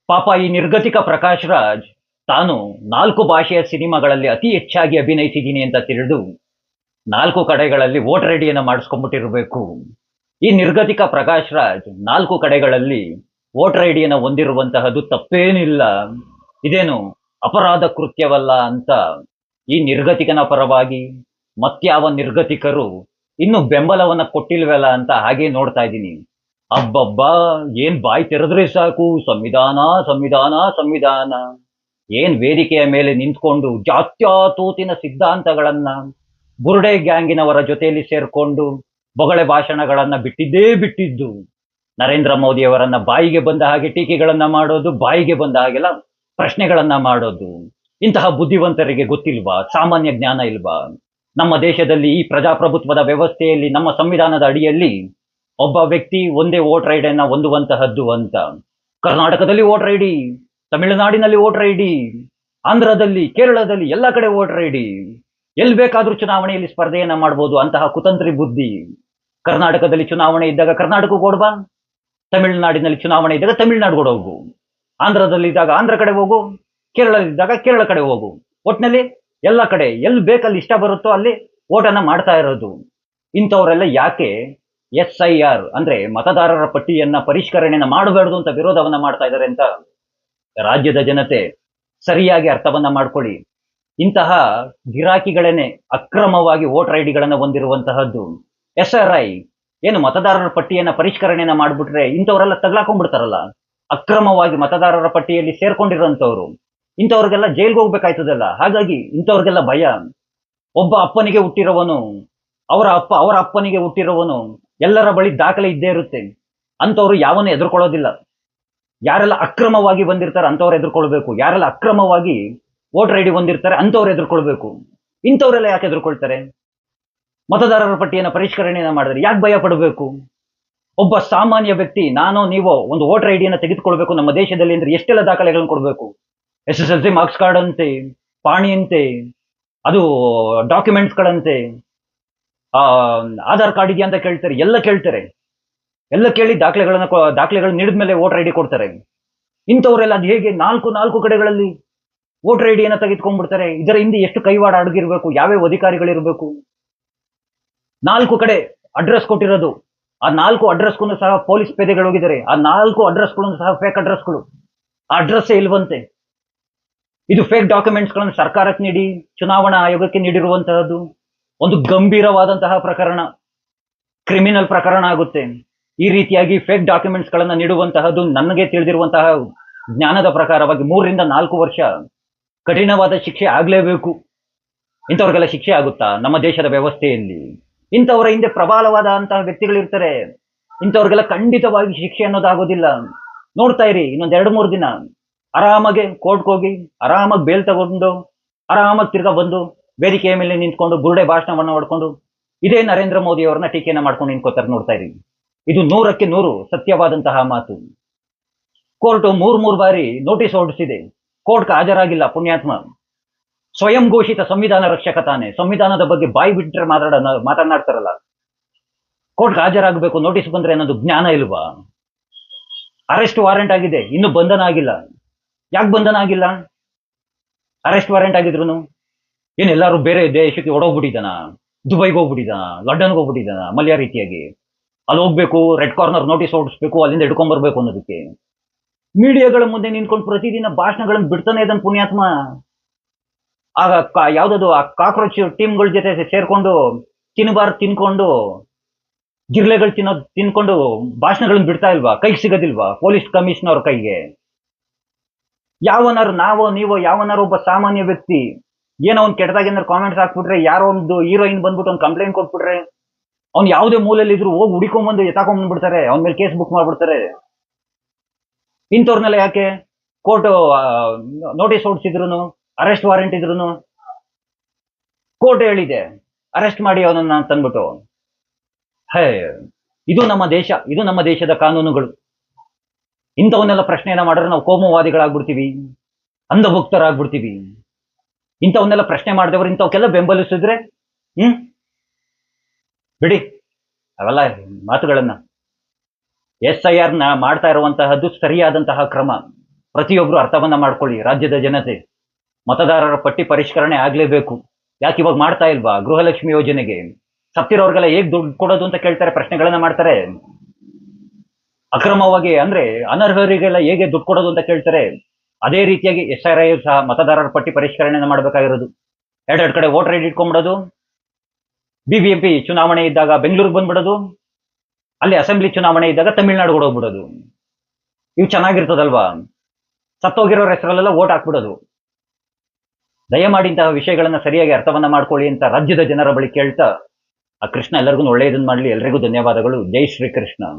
ಪಾಪ ಈ ನಿರ್ಗತಿಕ ಪ್ರಕಾಶ್ ರಾಜ್ ತಾನು 4 ಭಾಷೆಯ ಸಿನಿಮಾಗಳಲ್ಲಿ ಅತಿ ಹೆಚ್ಚಾಗಿ ಅಭಿನಯಿಸಿದ್ದೀನಿ ಅಂತ ತಿಳಿದು 4 ಕಡೆಗಳಲ್ಲಿ ವೋಟರ್ ಐಡಿಯನ್ನು ಮಾಡಿಸ್ಕೊಂಡ್ಬಿಟ್ಟಿರಬೇಕು. ಈ ನಿರ್ಗತಿಕ ಪ್ರಕಾಶ್ ರಾಜ್ 4 ಕಡೆಗಳಲ್ಲಿ ವೋಟರ್ ಐಡಿಯನ್ನು ಹೊಂದಿರುವಂತಹದ್ದು ತಪ್ಪೇನಿಲ್ಲ, ಇದೇನು ಅಪರಾಧ ಕೃತ್ಯವಲ್ಲ ಅಂತ ಈ ನಿರ್ಗತಿಕನ ಪರವಾಗಿ ಮತ್ಯಾವ ನಿರ್ಗತಿಕರು ಇನ್ನು ಬೆಂಬಲವನ್ನ ಕೊಟ್ಟಿಲ್ವಲ್ಲ ಅಂತ ಹಾಗೆ ನೋಡ್ತಾ ಇದ್ದೀನಿ. ಅಬ್ಬಬ್ಬಾ, ಏನ್ ಬಾಯಿ ತೆರೆದ್ರೆ ಸಾಕು ಸಂವಿಧಾನ ಸಂವಿಧಾನ ಸಂವಿಧಾನ. ಏನ್ ವೇದಿಕೆಯ ಮೇಲೆ ನಿಂತ್ಕೊಂಡು ಜಾತ್ಯತೀತ ಸಿದ್ಧಾಂತಗಳನ್ನ ಬುರುಡೆ ಗ್ಯಾಂಗಿನವರ ಜೊತೆಯಲ್ಲಿ ಸೇರ್ಕೊಂಡು ಬೊಗಳೆ ಭಾಷಣಗಳನ್ನ ಬಿಟ್ಟಿದ್ದೇ ಬಿಟ್ಟಿದ್ದು. ನರೇಂದ್ರ ಮೋದಿಯವರನ್ನ ಬಾಯಿಗೆ ಬಂದ ಹಾಗೆ ಟೀಕೆಗಳನ್ನ ಮಾಡೋದು, ಬಾಯಿಗೆ ಬಂದ ಹಾಗೆಲ್ಲ ಪ್ರಶ್ನೆಗಳನ್ನ ಮಾಡೋದು. ಇಂತಹ ಬುದ್ಧಿವಂತರಿಗೆ ಗೊತ್ತಿಲ್ವಾ? ಸಾಮಾನ್ಯ ಜ್ಞಾನ ಇಲ್ವಾ? ನಮ್ಮ ದೇಶದಲ್ಲಿ ಈ ಪ್ರಜಾಪ್ರಭುತ್ವದ ವ್ಯವಸ್ಥೆಯಲ್ಲಿ ನಮ್ಮ ಸಂವಿಧಾನದ ಅಡಿಯಲ್ಲಿ ಒಬ್ಬ ವ್ಯಕ್ತಿ ಒಂದೇ ವೋಟರ್ ಐಡಿಯನ್ನ ಹೊಂದುವಂತಹದ್ದು ಅಂತ. ಕರ್ನಾಟಕದಲ್ಲಿ ವೋಟರ್ ಐಡಿ, ತಮಿಳುನಾಡಿನಲ್ಲಿ ವೋಟರ್ ಐಡಿ, ಆಂಧ್ರದಲ್ಲಿ, ಕೇರಳದಲ್ಲಿ ಎಲ್ಲ ಕಡೆ ವೋಟರ್ ಐಡಿ. ಎಲ್ಲಿ ಬೇಕಾದ್ರೂ ಚುನಾವಣೆಯಲ್ಲಿ ಸ್ಪರ್ಧೆಯನ್ನ ಮಾಡಬಹುದು ಅಂತಹ ಕುತಂತ್ರಿ ಬುದ್ಧಿ. ಕರ್ನಾಟಕದಲ್ಲಿ ಚುನಾವಣೆ ಇದ್ದಾಗ ಕರ್ನಾಟಕಕ್ಕೆ ಓಡ್ಬಾ, ತಮಿಳುನಾಡಿನಲ್ಲಿ ಚುನಾವಣೆ ಇದ್ದಾಗ ತಮಿಳುನಾಡು ಹೋಗು, ಆಂಧ್ರದಲ್ಲಿ ಇದ್ದಾಗ ಆಂಧ್ರ ಕಡೆ ಹೋಗು, ಕೇರಳದಲ್ಲಿದ್ದಾಗ ಕೇರಳ ಕಡೆ ಹೋಗು. ಒಟ್ನಲ್ಲಿ ಎಲ್ಲ ಕಡೆ ಎಲ್ಲಿ ಬೇಕಲ್ಲಿ ಇಷ್ಟ ಬರುತ್ತೋ ಅಲ್ಲಿ ಓಟನ್ನ ಮಾಡ್ತಾ ಇರೋದು. ಇಂಥವರೆಲ್ಲ ಯಾಕೆ SIR ಅಂದ್ರೆ ಮತದಾರರ ಪಟ್ಟಿಯನ್ನ ಪರಿಷ್ಕರಣೆಯನ್ನ ಮಾಡಬಾರ್ದು ಅಂತ ವಿರೋಧವನ್ನ ಮಾಡ್ತಾ ಇದ್ದಾರೆ ಅಂತ ರಾಜ್ಯದ ಜನತೆ ಸರಿಯಾಗಿ ಅರ್ಥವನ್ನ ಮಾಡ್ಕೊಳ್ಳಿ. ಇಂತಹ ಗಿರಾಕಿಗಳೇನೆ ಅಕ್ರಮವಾಗಿ ವೋಟರ್ ಐಡಿಗಳನ್ನ ಹೊಂದಿರುವಂತಹದ್ದು. SRI ಏನು ಮತದಾರರ ಪಟ್ಟಿಯನ್ನ ಪರಿಷ್ಕರಣೆಯನ್ನ ಮಾಡ್ಬಿಟ್ರೆ ಇಂಥವರೆಲ್ಲ ತಗ್ಲಾಕೊಂಡ್ಬಿಡ್ತಾರಲ್ಲ, ಅಕ್ರಮವಾಗಿ ಮತದಾರರ ಪಟ್ಟಿಯಲ್ಲಿ ಸೇರ್ಕೊಂಡಿರೋಂಥವ್ರು, ಇಂಥವ್ರಿಗೆಲ್ಲ ಜೈಲ್ಗೆ ಹೋಗ್ಬೇಕಾಯ್ತದಲ್ಲ. ಹಾಗಾಗಿ ಇಂಥವ್ರಿಗೆಲ್ಲ ಭಯ. ಒಬ್ಬ ಅಪ್ಪನಿಗೆ ಹುಟ್ಟಿರೋವನು, ಅವರ ಅಪ್ಪನಿಗೆ ಹುಟ್ಟಿರೋವನು, ಎಲ್ಲರ ಬಳಿ ದಾಖಲೆ ಇದ್ದೇ ಇರುತ್ತೆ. ಅಂಥವ್ರು ಯಾವನ್ನೂ ಎದುರ್ಕೊಳ್ಳೋದಿಲ್ಲ. ಯಾರೆಲ್ಲ ಅಕ್ರಮವಾಗಿ ಬಂದಿರ್ತಾರೆ ಅಂಥವ್ರು ಎದುರ್ಕೊಳ್ಬೇಕು, ಯಾರೆಲ್ಲ ಅಕ್ರಮವಾಗಿ ವೋಟರ್ ಐಡಿ ಹೊಂದಿರ್ತಾರೆ ಅಂಥವ್ರು ಎದುರ್ಕೊಳ್ಬೇಕು. ಇಂಥವ್ರೆಲ್ಲ ಯಾಕೆ ಎದುರ್ಕೊಳ್ತಾರೆ? ಮತದಾರರ ಪಟ್ಟಿಯನ್ನು ಪರಿಷ್ಕರಣೆಯನ್ನ ಮಾಡಿದ್ರೆ ಯಾಕೆ ಭಯ ಪಡಬೇಕು? ಒಬ್ಬ ಸಾಮಾನ್ಯ ವ್ಯಕ್ತಿ ನಾನೋ ನೀವೋ ಒಂದು ವೋಟರ್ ಐಡಿಯನ್ನು ತೆಗೆದುಕೊಳ್ಬೇಕು ನಮ್ಮ ದೇಶದಲ್ಲಿ ಅಂದ್ರೆ ಎಷ್ಟೆಲ್ಲ ದಾಖಲೆಗಳನ್ನು ಕೊಡಬೇಕು? SSLC ಮಾರ್ಕ್ಸ್ ಕಾರ್ಡ್ ಅಂತೆ, ಪಾಣಿ ಅಂತೆ, ಅದು ಡಾಕ್ಯುಮೆಂಟ್ಸ್ಗಳಂತೆ, ಆಧಾರ್ ಕಾರ್ಡ್ ಇದೆಯಾ ಅಂತ ಕೇಳ್ತಾರೆ, ಎಲ್ಲ ಕೇಳ್ತಾರೆ. ಎಲ್ಲ ಕೇಳಿ ದಾಖಲೆಗಳನ್ನ ನೀಡಿದ ಮೇಲೆ ವೋಟರ್ ಐಡಿ ಕೊಡ್ತಾರೆ. ಇಂಥವರೆಲ್ಲ ಅದು ಹೇಗೆ 4 ಕಡೆಗಳಲ್ಲಿ ವೋಟರ್ ಐಡಿಯನ್ನು ತೆಗೆದುಕೊಂಡ್ಬಿಡ್ತಾರೆ? ಇದರ ಹಿಂದೆ ಎಷ್ಟು ಕೈವಾಡ ಅಡಗಿರ್ಬೇಕು, ಯಾವ್ಯಾವ ಅಧಿಕಾರಿಗಳಿರ್ಬೇಕು? 4 ಕಡೆ ಅಡ್ರೆಸ್ ಕೊಟ್ಟಿರೋದು, ಆ 4 ಅಡ್ರೆಸ್ಗೂ ಸಹ ಪೊಲೀಸ್ ಪೇದೆಗಳು ಹೋಗಿದ್ದಾರೆ. ಆ 4 ಅಡ್ರೆಸ್ಗಳು ಸಹ ಫೇಕ್ ಅಡ್ರೆಸ್ಗಳು, ಆ ಅಡ್ರೆಸ್ ಇಲ್ವಂತೆ. ಇದು ಫೇಕ್ ಡಾಕ್ಯುಮೆಂಟ್ಸ್ಗಳನ್ನು ಸರ್ಕಾರಕ್ಕೆ ನೀಡಿ ಚುನಾವಣಾ ಆಯೋಗಕ್ಕೆ ನೀಡಿರುವಂತಹದ್ದು ಒಂದು ಗಂಭೀರವಾದಂತಹ ಪ್ರಕರಣ, ಕ್ರಿಮಿನಲ್ ಪ್ರಕರಣ ಆಗುತ್ತೆ. ಈ ರೀತಿಯಾಗಿ ಫೇಕ್ ಡಾಕ್ಯುಮೆಂಟ್ಸ್ಗಳನ್ನ ನೀಡುವಂತಹದ್ದು ನನಗೆ ತಿಳಿದಿರುವಂತಹ ಜ್ಞಾನದ ಪ್ರಕಾರವಾಗಿ 3 ರಿಂದ 4 ವರ್ಷ ಕಠಿಣವಾದ ಶಿಕ್ಷೆ ಆಗ್ಲೇಬೇಕು. ಇಂಥವ್ರಿಗೆಲ್ಲ ಶಿಕ್ಷೆ ಆಗುತ್ತಾ ನಮ್ಮ ದೇಶದ ವ್ಯವಸ್ಥೆಯಲ್ಲಿ? ಇಂಥವರ ಹಿಂದೆ ಪ್ರಬಲವಾದಂತಹ ವ್ಯಕ್ತಿಗಳಿರ್ತಾರೆ. ಇಂಥವ್ರಿಗೆಲ್ಲ ಖಂಡಿತವಾಗಿ ಶಿಕ್ಷೆ ಅನ್ನೋದಾಗೋದಿಲ್ಲ. ನೋಡ್ತಾ ಇರಿ, ಇನ್ನೊಂದ್ 2-3 ದಿನ ಆರಾಮಾಗಿ ಕೋರ್ಟ್ಗೆ ಹೋಗಿ ಆರಾಮಾಗಿ ಬೇಲ್ ತಗೊಂಡು ಆರಾಮಾಗಿ ತಿರ್ಗಾ ಬಂದು ವೇದಿಕೆಯ ಮೇಲೆ ನಿಂತ್ಕೊಂಡು ಬುರುಡೆ ಭಾಷಣವನ್ನ ಹೊಡ್ಕೊಂಡು ಇದೇ ನರೇಂದ್ರ ಮೋದಿ ಅವರನ್ನ ಟೀಕೆಯನ್ನ ಮಾಡ್ಕೊಂಡು ನಿಂತ್ಕೋತಾರೆ. ನೋಡ್ತಾ ಇರಿ, ಇದು 100ಕ್ಕೆ 100 ಸತ್ಯವಾದಂತಹ ಮಾತು. ಕೋರ್ಟ್ 3 ಬಾರಿ ನೋಟಿಸ್ ಹೊರಡಿಸಿದೆ, ಕೋರ್ಟ್ಗೆ ಹಾಜರಾಗಿಲ್ಲ ಪುಣ್ಯಾತ್ಮ. ಸ್ವಯಂ ಘೋಷಿತ ಸಂವಿಧಾನ ರಕ್ಷಕ ತಾನೆ, ಸಂವಿಧಾನದ ಬಗ್ಗೆ ಬಾಯಿ ಬಿಟ್ಟರೆ ಮಾತನಾಡ್ತಾರಲ್ಲ, ಕೋರ್ಟ್ಗೆ ಹಾಜರಾಗಬೇಕು ನೋಟಿಸ್ ಬಂದ್ರೆ ಅನ್ನೋದು ಜ್ಞಾನ ಇಲ್ವಾ? ಅರೆಸ್ಟ್ ವಾರೆಂಟ್ ಆಗಿದೆ, ಇನ್ನು ಬಂಧನ ಆಗಿಲ್ಲ. ಯಾಕೆ ಬಂಧನ ಆಗಿಲ್ಲ? ಅರೆಸ್ಟ್ ವಾರೆಂಟ್ ಆಗಿದ್ರು ಏನ್ ಎಲ್ಲರೂ ಬೇರೆ ದೇಶಕ್ಕೆ ಓಡೋಗ್ಬಿಟ್ಟಿದ್ದಾನ? ದುಬೈಗೆ ಹೋಗ್ಬಿಟ್ಟಿದ್ದಾನ, ಲಂಡನ್ಗೆ ಹೋಗ್ಬಿಟ್ಟಿದ್ದಾನ ಮಲ್ಯ ರೀತಿಯಾಗಿ? ಅಲ್ಲಿ ಹೋಗ್ಬೇಕು, ರೆಡ್ ಕಾರ್ನರ್ ನೋಟಿಸ್ ಹೊರಡಿಸ್ಬೇಕು, ಅಲ್ಲಿಂದ ಹಿಡ್ಕೊಂಡ್ಬರ್ಬೇಕು ಅನ್ನೋದಕ್ಕೆ ಮೀಡಿಯಾಗಳ ಮುಂದೆ ನಿಂತ್ಕೊಂಡು ಪ್ರತಿದಿನ ಭಾಷಣಗಳನ್ನು ಬಿಡ್ತಾನೆ ಇದ್ದಾನೆ ಪುಣ್ಯಾತ್ಮ. ಆಗ ಯಾವ್ದದು ಆ ಕಾಕ್ರೋಚ್ ಟೀಮ್ಗಳ ಜೊತೆ ಸೇರ್ಕೊಂಡು ತಿನ್ಕೊಂಡು ಜಿರ್ಲೆಗಳು ತಿನ್ಕೊಂಡು ಭಾಷಣಗಳನ್ನ ಬಿಡ್ತಾ ಇಲ್ವಾ? ಕೈಗೆ ಸಿಗೋದಿಲ್ವಾ ಪೊಲೀಸ್ ಕಮಿಷನರ್ ಕೈಗೆ? ಯಾವನಾರು ನಾವೋ ನೀವೋ ಯಾವನಾರು ಒಬ್ಬ ಸಾಮಾನ್ಯ ವ್ಯಕ್ತಿ ಏನೋ ಒಂದು ಕೆಟ್ಟದಾಗಿ ಏನಾರು ಕಾಮೆಂಟ್ಸ್ ಹಾಕ್ಬಿಟ್ರೆ, ಯಾರೋ ಒಂದು ಹೀರೋಯಿನ್ ಬಂದ್ಬಿಟ್ಟು ಒಂದು ಕಂಪ್ಲೇಂಟ್ ಕೊಟ್ಬಿಟ್ರೆ ಅವ್ನು ಯಾವುದೇ ಮೂಲೆಯಲ್ಲಿ ಇದ್ರು ಹೋಗಿ ಹುಡಿಕೊಂಡ್ಬಂದು ಎತ್ತಾಕೊಂಡ್ಬಿಡ್ತಾರೆ, ಅವನ ಮೇಲೆ ಕೇಸ್ ಬುಕ್ ಮಾಡ್ಬಿಡ್ತಾರೆ. ಇಂಥವ್ರನ್ನೆಲ್ಲ ಯಾಕೆ ಕೋರ್ಟ್ ನೋಟಿಸ್ ಹೊರಡಿಸಿದ್ರು, ಅರೆಸ್ಟ್ ವಾರೆಂಟ್ ಇದ್ರು, ಕೋರ್ಟ್ ಹೇಳಿದೆ ಅರೆಸ್ಟ್ ಮಾಡಿ ಅವನನ್ನ ತಂದ್ಬಿಟ್ಟು. ಇದು ನಮ್ಮ ದೇಶ, ಇದು ನಮ್ಮ ದೇಶದ ಕಾನೂನುಗಳು. ಇಂಥವನ್ನೆಲ್ಲ ಪ್ರಶ್ನೆಯನ್ನ ಮಾಡಿದ್ರೆ ನಾವು ಕೋಮುವಾದಿಗಳಾಗ್ಬಿಡ್ತೀವಿ, ಅಂಧಭಕ್ತರಾಗ್ಬಿಡ್ತೀವಿ. ಇಂಥವನ್ನೆಲ್ಲ ಪ್ರಶ್ನೆ ಮಾಡಿದವರು ಇಂಥವಕ್ಕೆಲ್ಲ ಬೆಂಬಲಿಸಿದ್ರೆ ಬಿಡಿ ಅವೆಲ್ಲ ಮಾತುಗಳನ್ನ. SIR ಮಾಡ್ತಾ ಇರುವಂತಹದ್ದು ಸರಿಯಾದಂತಹ ಕ್ರಮ. ಪ್ರತಿಯೊಬ್ರು ಅರ್ಥವನ್ನ ಮಾಡ್ಕೊಳ್ಳಿ. ರಾಜ್ಯದ ಜನತೆ ಮತದಾರರ ಪಟ್ಟಿ ಪರಿಷ್ಕರಣೆ ಆಗ್ಲೇಬೇಕು. ಯಾಕೆ ಇವಾಗ ಮಾಡ್ತಾ ಇಲ್ವಾ? ಗೃಹಲಕ್ಷ್ಮಿ ಯೋಜನೆಗೆ ಸತ್ತಿರೋರ್ಗೆಲ್ಲ ಹೇಗ್ ದುಡ್ಡು ಕೊಡೋದು ಅಂತ ಕೇಳ್ತಾರೆ, ಪ್ರಶ್ನೆಗಳನ್ನ ಮಾಡ್ತಾರೆ. ಅಕ್ರಮವಾಗಿ ಅಂದ್ರೆ ಅನರ್ಹರಿಗೆಲ್ಲ ಹೇಗೆ ದುಡ್ಡು ಕೊಡೋದು ಅಂತ ಕೇಳ್ತಾರೆ. ಅದೇ ರೀತಿಯಾಗಿ SRI ಸಹ ಮತದಾರರ ಪಟ್ಟಿ ಪರಿಷ್ಕರಣೆಯನ್ನು ಮಾಡಬೇಕಾಗಿರೋದು. ಎರಡೆರಡು ಕಡೆ ವೋಟರ್ ಐಡಿ ಇಟ್ಕೊಂಡ್ಬಿಡೋದು. BBMP ಚುನಾವಣೆ ಇದ್ದಾಗ ಬೆಂಗಳೂರಿಗೆ ಬಂದ್ಬಿಡೋದು, ಅಲ್ಲಿ ಅಸೆಂಬ್ಲಿ ಚುನಾವಣೆ ಇದ್ದಾಗ ತಮಿಳ್ನಾಡು ಹೋಗ್ಬಿಡೋದು. ಇವು ಚೆನ್ನಾಗಿರ್ತದಲ್ವಾ? ಸತ್ತೋಗಿರೋರ ಹೆಸರಲ್ಲೆಲ್ಲ ವೋಟ್ ಹಾಕ್ಬಿಡೋದು. ದಯಮಾಡಿ ಇಂತಹ ವಿಷಯಗಳನ್ನ ಸರಿಯಾಗಿ ಅರ್ಥವನ್ನ ಮಾಡ್ಕೊಳ್ಳಿ ಅಂತ ರಾಜ್ಯದ ಜನರ ಬಳಿ ಕೇಳ್ತಾ, ಆ ಕೃಷ್ಣ ಎಲ್ಲರಿಗೂ ಒಳ್ಳೆಯದನ್ನ ಮಾಡಲಿ. ಎಲ್ರಿಗೂ ಧನ್ಯವಾದಗಳು. ಜೈ ಶ್ರೀ ಕೃಷ್ಣ.